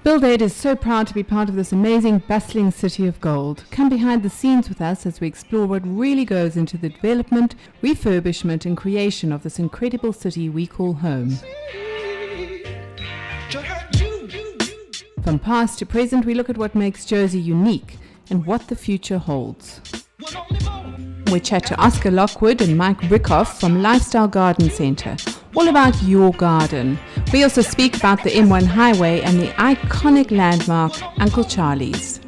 BuildAid is so proud to be part of this amazing, bustling city of gold. Come behind the scenes with us as we explore what really goes into the development, refurbishment and creation of this incredible city we call home. From past to present, we look at what makes Jersey unique and what the future holds. We chat to Ocsar Lockwood and Mike Rickhoff from Lifestyle Garden Centre, all about your garden. We also speak about the M1 highway and the iconic landmark Uncle Charlie's.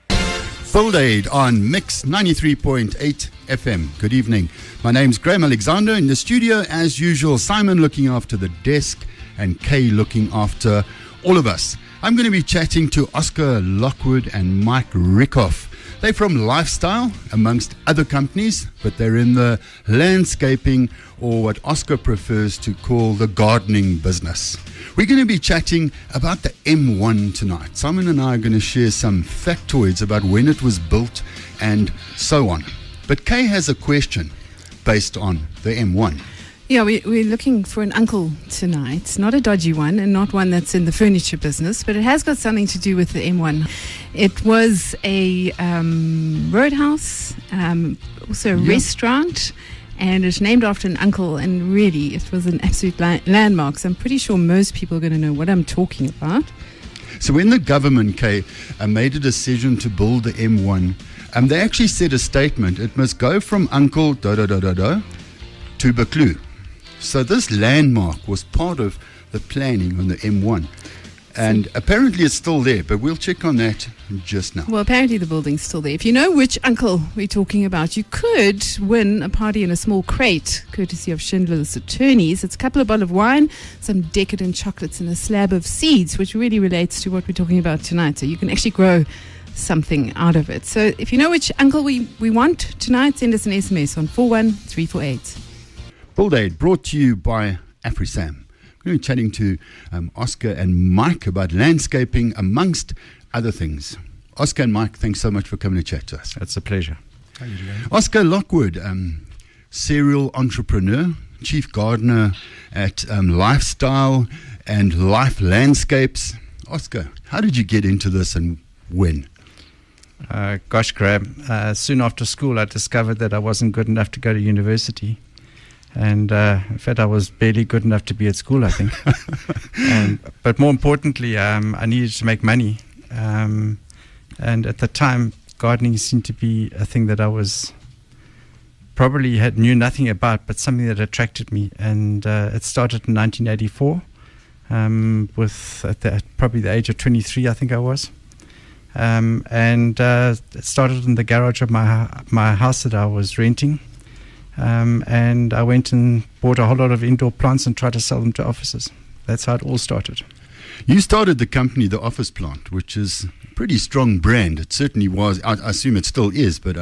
BuildAid on Mix 93.8 FM. Good evening. My name's Graham Alexander. In the studio, as usual, Simon looking after the desk and Kay looking after all of us. I'm going to be chatting to Ocsar Lockwood and Mike Rickhoff. They're from Lifestyle, amongst other companies, but they're in the landscaping, or what Ocsar prefers to call the gardening business. We're going to be chatting about the M1 tonight. Simon and I are going to share some factoids about when it was built and so on. But Kay has a question based on the M1. Yeah, we're looking for an uncle tonight. Not a dodgy one and not one that's in the furniture business, but it has got something to do with the M1. It was a roadhouse, also a restaurant, and it's named after an uncle, and really it was an absolute landmark. So I'm pretty sure most people are going to know what I'm talking about. So when the government made a decision to build the M1, they actually said a statement, it must go from Uncle to Buccleuch. So this landmark was part of the planning on the M1. And apparently it's still there, but we'll check on that just now. Well, apparently the building's still there. If you know which uncle we're talking about, you could win a party in a small crate, courtesy of Schindler's Attorneys. It's a couple of bottles of wine, some decadent chocolates, and a slab of seeds, which really relates to what we're talking about tonight. So you can actually grow something out of it. So if you know which uncle we want tonight, send us an SMS on 41348. BuildAid brought to you by AfriSam. We're going to be chatting to Ocsar and Mike about landscaping, amongst other things. Ocsar and Mike, thanks so much for coming to chat to us. It's a pleasure. How are you doing? Ocsar Lockwood, serial entrepreneur, chief gardener at Lifestyle and Life Landscapes. Ocsar, how did you get into this and when? Gosh, Graham, soon after school I discovered that I wasn't good enough to go to university. And in fact, I was barely good enough to be at school, I think. But more importantly, I needed to make money. And at the time, gardening seemed to be a thing that I was probably knew nothing about, but something that attracted me. And it started in 1984, with probably the age of 23, I think I was. It started in the garage of my house that I was renting. And I went and bought a whole lot of indoor plants and tried to sell them to offices. That's how it all started. You started the company, The Office Plant, which is a pretty strong brand. It certainly was. I assume it still is, but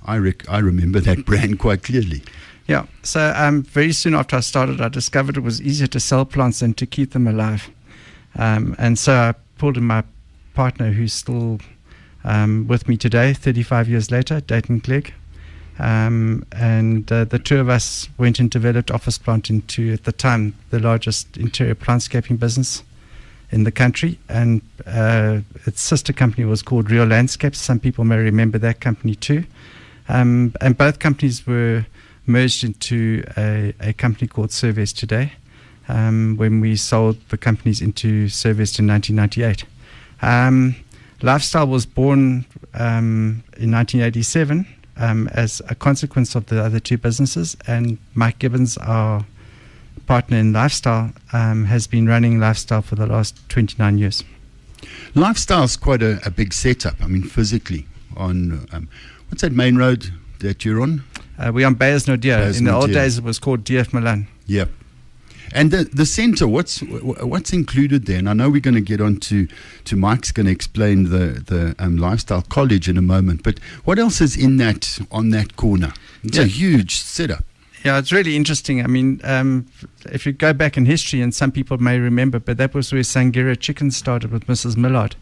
I remember that brand quite clearly. Yeah. So very soon after I started, I discovered it was easier to sell plants than to keep them alive. And so I pulled in my partner, who's still with me today, 35 years later, Dayton Clegg. The two of us went and developed Office Plant into, at the time, the largest interior plantscaping business in the country. And its sister company was called Real Landscapes. Some people may remember that company too. And both companies were merged into a company called Servest today, when we sold the companies into Servest in 1998. Lifestyle was born in 1987. As a consequence of the other two businesses, and Mike Gibbons, our partner in Lifestyle, has been running Lifestyle for the last 29 years. Lifestyle's quite a big setup. I mean, physically on what's that main road that you're on? We're on Beyers Naudé. In the old days, it was called DF Milan. Yeah. And the centre, what's included there? And I know we're going to get on to Mike's going to explain the Lifestyle College in a moment. But what else is in that, on that corner? It's a huge setup. Yeah, it's really interesting. I mean, if you go back in history, and some people may remember, but that was where Sangira Chicken started with Mrs. Millard.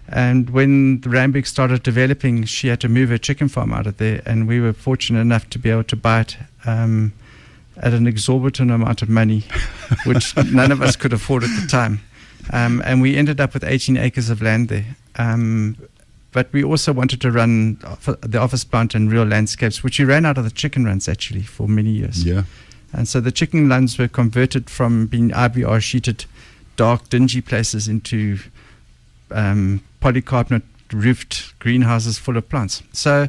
And when the Randburg started developing, she had to move her chicken farm out of there, and we were fortunate enough to be able to buy it at an exorbitant amount of money, which none of us could afford at the time. And we ended up with 18 acres of land there. But we also wanted to run the office plant and real landscapes, which we ran out of the chicken runs actually for many years. Yeah. And so the chicken runs were converted from being IBR sheeted, dark, dingy places into polycarbonate roofed greenhouses full of plants. So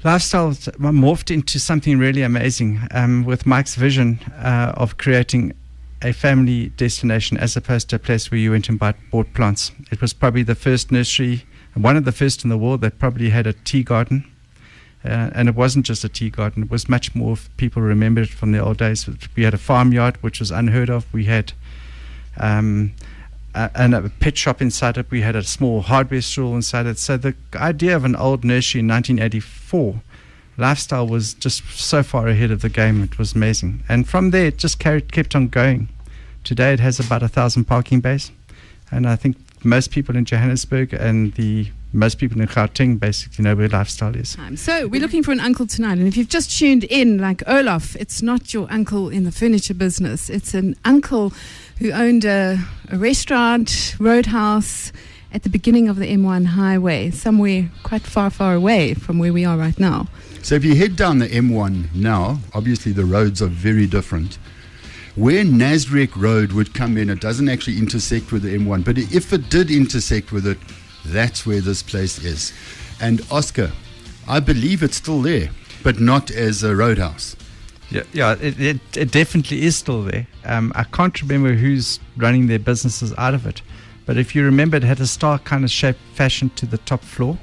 lifestyle morphed into something really amazing with Mike's vision of creating a family destination as opposed to a place where you went and bought plants. It was probably the first nursery, one of the first in the world that probably had a tea garden. And it wasn't just a tea garden. It was much more, if people remember it from the old days. We had a farmyard, which was unheard of. We had and a pet shop inside it. We had a small hardware store inside it. So the idea of an old nursery in 1984, lifestyle was just so far ahead of the game. It was amazing. And from there, it just kept on going. Today, it has about 1,000 parking bays. And I think most people in Johannesburg and most people in Gauteng basically know where lifestyle is. So we're looking for an uncle tonight. And if you've just tuned in, like Olaf, it's not your uncle in the furniture business. It's an uncle who owned a restaurant, roadhouse at the beginning of the M1 highway, somewhere quite far, far away from where we are right now. So if you head down the M1 now, obviously the roads are very different. Where Nasrec Road would come in, it doesn't actually intersect with the M1, but if it did intersect with it, that's where this place is. And Ocsar, I believe it's still there, but not as a roadhouse. Yeah, it definitely is still there. I can't remember who's running their businesses out of it, but if you remember, it had a star kind of shape fashioned to the top floor,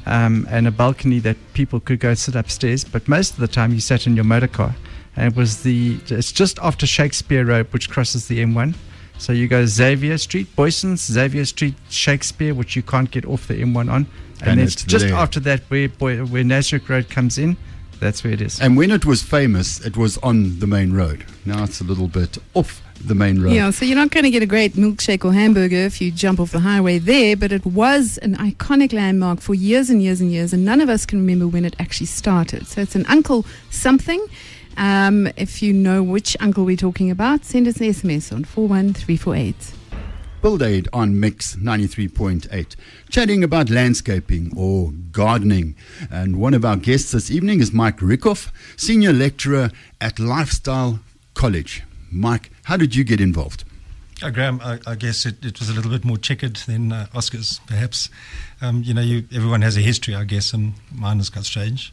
and a balcony that people could go sit upstairs. But most of the time, you sat in your motor car, and it's just after Shakespeare Road, which crosses the M1. So you go Xavier Street, Boyson's, Xavier Street, Shakespeare, which you can't get off the M1 on, and it's just there. After that where Nasrec Road comes in. That's where it is. And when it was famous, it was on the main road. Now it's a little bit off the main road. Yeah, so you're not going to get a great milkshake or hamburger if you jump off the highway there, but it was an iconic landmark for years and years and years, and none of us can remember when it actually started. So it's an Uncle something. If you know which uncle we're talking about, send us an SMS on 41348. BuildAid on Mix 93.8, chatting about landscaping or gardening. And one of our guests this evening is Mike Rickhoff, senior lecturer at Lifestyle College. Mike, how did you get involved? Graham, I guess it was a little bit more checkered than Oscar's, perhaps. Everyone has a history, I guess, and mine has got strange.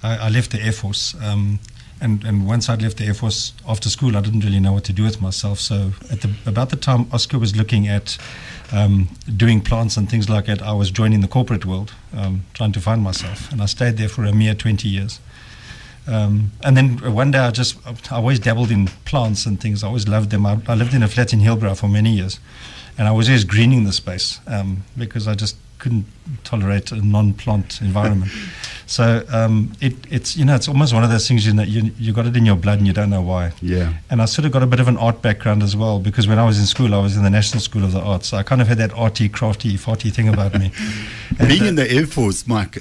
I left the Air Force. And once I'd left the Air Force after school, I didn't really know what to do with myself. So about the time Ocsar was looking at doing plants and things like that, I was joining the corporate world, trying to find myself. And I stayed there for a mere 20 years. And then one day I always dabbled in plants and things. I always loved them. I lived in a flat in Hillbrow for many years. And I was always greening the space because I just couldn't tolerate a non-plant environment. So it's almost one of those things you got it in your blood and you don't know why. Yeah. And I sort of got a bit of an art background as well, because when I was in school, I was in the National School of the Arts. So I kind of had that arty, crafty, farty thing about me. And being in the Air Force, Mike,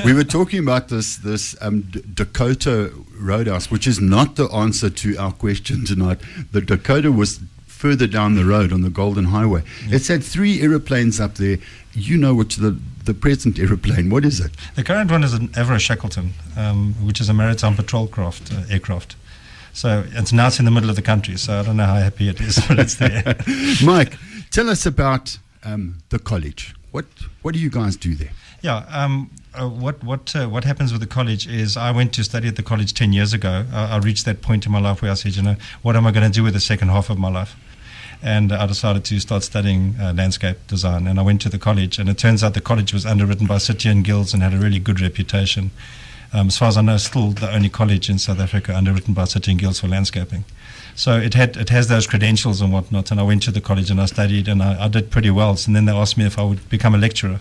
we were talking about this Dakota Roadhouse, which is not the answer to our question tonight. The Dakota was further down the road on the Golden Highway. Yeah. It's had 3 aeroplanes up there. You know which the present aeroplane, what is it? The current one is an Avro Shackleton, which is a maritime patrol aircraft. So it's in the middle of the country, so I don't know how happy it is, but it's there. Mike, tell us about the college. What do you guys do there? Yeah, what happens with the college is I went to study at the college 10 years ago. I reached that point in my life where I said, what am I going to do with the second half of my life? And I decided to start studying landscape design. And I went to the college, and it turns out the college was underwritten by City and Guilds and had a really good reputation. As far as I know, still the only college in South Africa underwritten by City and Guilds for landscaping. So it has those credentials and whatnot. And I went to the college and I studied, and I did pretty well. And then they asked me if I would become a lecturer.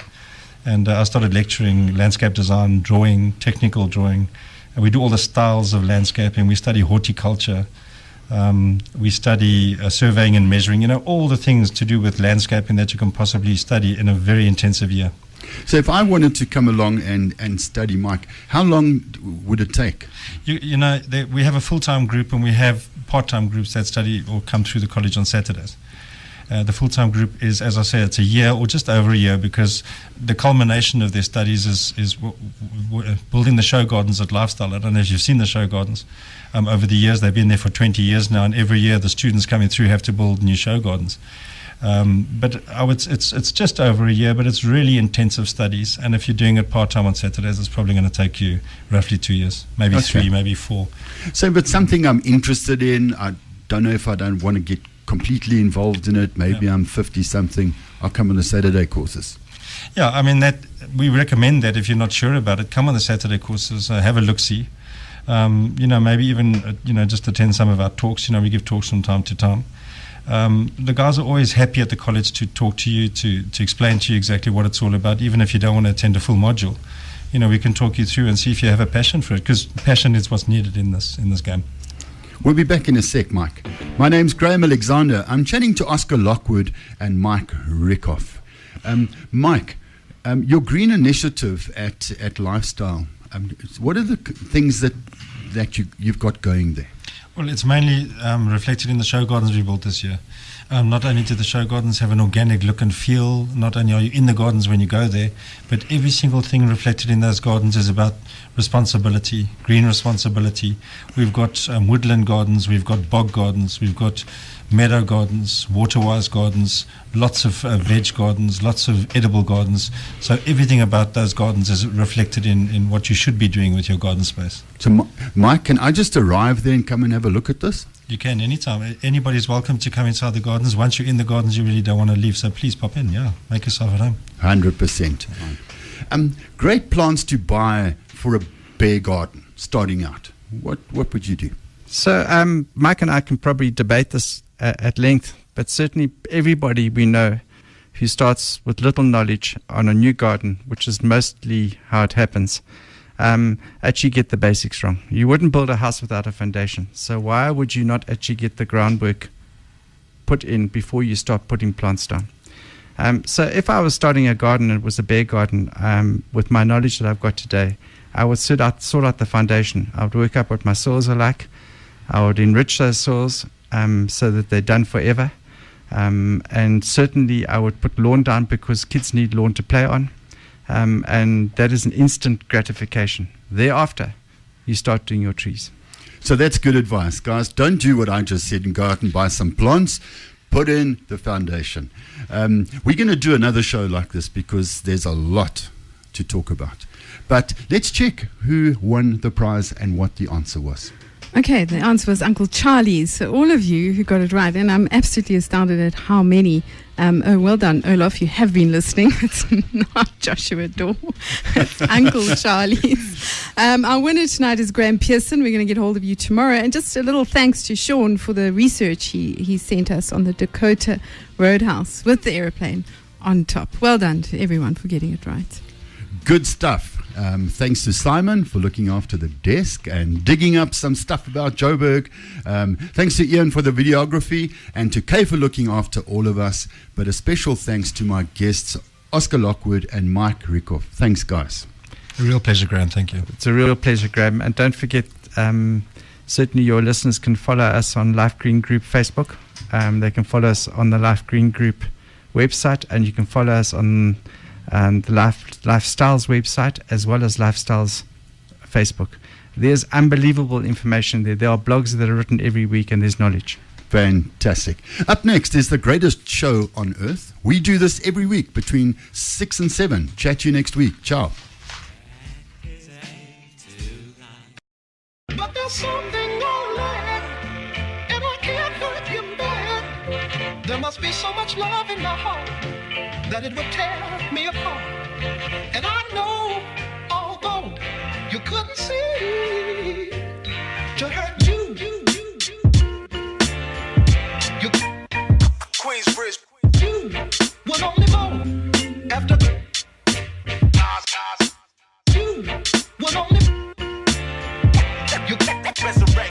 And I started lecturing landscape design, drawing, technical drawing. And we do all the styles of landscaping. We study horticulture. We study surveying and measuring, all the things to do with landscaping that you can possibly study in a very intensive year. So if I wanted to come along and study, Mike, how long would it take? You know, we have a full-time group and we have part-time groups that study or come through the college on Saturdays. The full-time group is, as I say, it's a year or just over a year, because the culmination of their studies is building the show gardens at Lifestyle. I don't know if you've seen the show gardens. Over the years, they've been there for 20 years now, and every year the students coming through have to build new show gardens. But it's just over a year, but it's really intensive studies. And if you're doing it part-time on Saturdays, it's probably going to take you roughly 2 years, maybe 3, maybe 4. So, but something I'm interested in, I don't know if I don't want to get completely involved in it. Maybe I'm 50-something. I'll come on the Saturday courses. Yeah, I mean, that we recommend that if you're not sure about it, come on the Saturday courses, have a look-see. Maybe even, just attend some of our talks. We give talks from time to time. The guys are always happy at the college to talk to you, to explain to you exactly what it's all about, even if you don't want to attend a full module. We can talk you through and see if you have a passion for it, because passion is what's needed in this game. We'll be back in a sec, Mike. My name's Graham Alexander. I'm chatting to Ocsar Lockwood and Mike Rickhoff. Mike, your green initiative at Lifestyle, what are the things that you've got going there? Well, it's mainly reflected in the show gardens we built this year. Not only do the show gardens have an organic look and feel, not only are you in the gardens when you go there, but every single thing reflected in those gardens is about responsibility, green responsibility. We've got woodland gardens, we've got bog gardens, we've got meadow gardens, water-wise gardens, lots of veg gardens, lots of edible gardens. So everything about those gardens is reflected in what you should be doing with your garden space. So, Mike, can I just arrive there and come and have a look at this? You can, anytime. Anybody's welcome to come inside the gardens. Once you're in the gardens, you really don't want to leave, so please pop in, make yourself at home. 100%. Great plants to buy for a bare garden, starting out. What would you do? So Mike and I can probably debate this at length, but certainly everybody we know who starts with little knowledge on a new garden, which is mostly how it happens, actually get the basics wrong. You wouldn't build a house without a foundation. So why would you not actually get the groundwork put in before you start putting plants down? So if I was starting a garden and it was a bare garden, with my knowledge that I've got today, I would sort out the foundation. I would work up what my soils are like. I would enrich those soils so that they're done forever. And certainly I would put lawn down, because kids need lawn to play on. And that is an instant gratification. Thereafter, you start doing your trees. So that's good advice, guys. Don't do what I just said and go out and buy some plants. Put in the foundation. We're going to do another show like this because there's a lot to talk about. But let's check who won the prize and what the answer was. Okay, the answer was Uncle Charlie's. So all of you who got it right, and I'm absolutely astounded at how many. Well done, Olaf. You have been listening. It's not Joshua Daw. It's Uncle Charlie's. Our winner tonight is Graham Pearson. We're going to get hold of you tomorrow. And just a little thanks to Sean for the research he sent us on the Dakota Roadhouse with the aeroplane on top. Well done to everyone for getting it right. Good stuff. Thanks to Simon for looking after the desk and digging up some stuff about Joburg. Thanks to Ian for the videography, and to Kay for looking after all of us. But a special thanks to my guests, Ocsar Lockwood and Mike Rickhoff. Thanks, guys. A real pleasure, Graham. Thank you. It's a real pleasure, Graham. And don't forget, certainly your listeners can follow us on Life Green Group Facebook. They can follow us on the Life Green Group website, and you can follow us on the Lifestyles website, as well as Lifestyles Facebook. There's unbelievable information there. There are blogs that are written every week, and there's knowledge. Fantastic. Up next is the greatest show on earth. We do this every week between 6 and 7. Chat to you next week. Ciao. But there's something alright, and I can't hurt you bad. There must be so much love in my heart that it would tear me apart.